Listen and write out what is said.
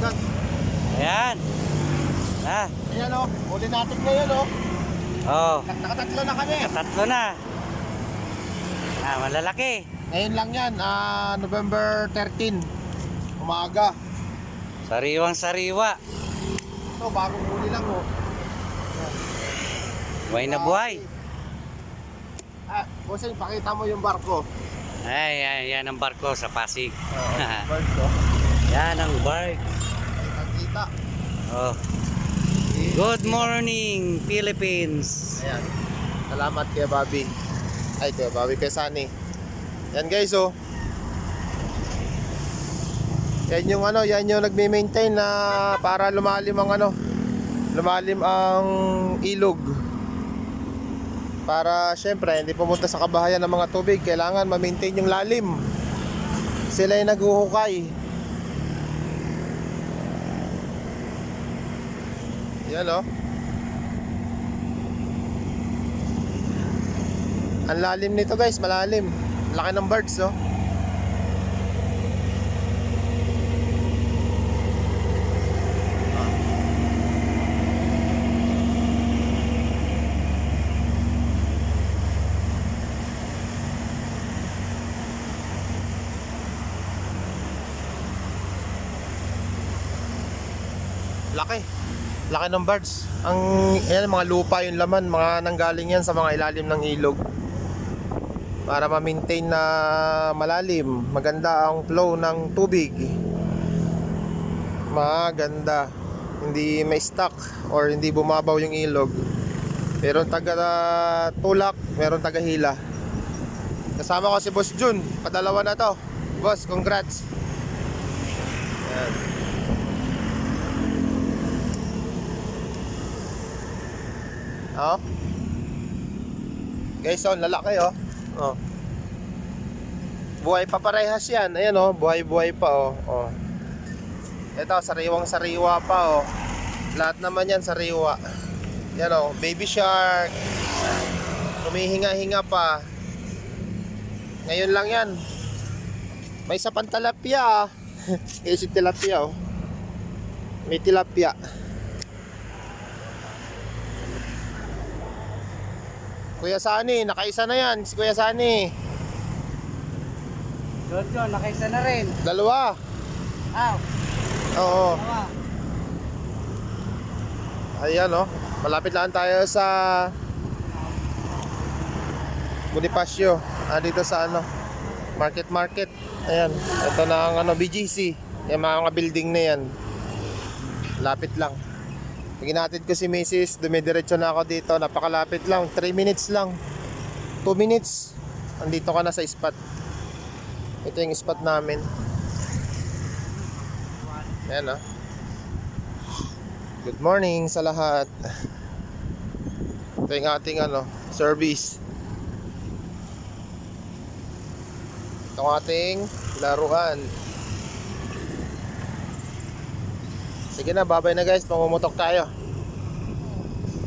dagat. Ayan. Ayan o, huli natin ngayon o. Oh, Nakatatlo na kami. tatlo na. Malalaki. Ngayon lang yan, November 13. Umaga. Sariwang sariwa. Ito, bagong huli lang o. Buhay na buhay. Bossing, pakita mo yung barko. Yan ang barko sa Pasig. Barko. Yan ang bark. Kita. Oh. Good morning, Philippines. Ayan. Salamat kay Bobby. Ay, kay Bobby, kay Sunny. Yan guys, oh. Yan yung yan yung nagme-maintain na para lumalim ang lumalim ang ilog. Para syempre hindi pumunta sa kabahayan ng mga tubig, kailangan ma-maintain yung lalim. Sila yung naghuhukay. Yan oh. Ang lalim nito guys, malalim. Laki ng birds oh. Laki ng birds. Mga lupa yung laman, mga nanggaling yan sa mga ilalim ng ilog. Para ma-maintain na malalim, maganda ang flow ng tubig. Maganda. Hindi may stuck or hindi bumabaw yung ilog. Meron taga tulak, meron taga hila. Kasama ko si Boss Jun, padalawa na to. Boss, congrats. Yan. Oh. Guys, lalaki oh. Oh. Buhay pa parehas yan. Ayan oh, buhay-buhay pa oh. Oh. Ito, sariwang-sariwa pa oh. Lahat naman yan sariwa. Yan oh, baby shark. Humihinga-hinga pa. Ngayon lang yan. May isa pang tilapia. Kasi tilapia oh. May tilapia. Kuya Sani, nakaisa na yan. Si Kuya Sani. Jojo, nakaisa na rin. Dalawa. Oo. Dalawa. Ayan oh. Malapit lang tayo sa Bonifacio. Dito sa Market. Ayan. Ito na ang BGC. Yung mga building na yan. Lapit lang. Ginatid ko si Mrs. Dumidiretso na ako dito. Napakalapit lang. 3 minutes lang. 2 minutes. Andito ka na sa spot. Ito yung spot namin. Ayan oh. Good morning sa lahat. Ito yung ating service. Ito ang ating laruan. Sige na, bye-bye na guys. Pamumutok tayo.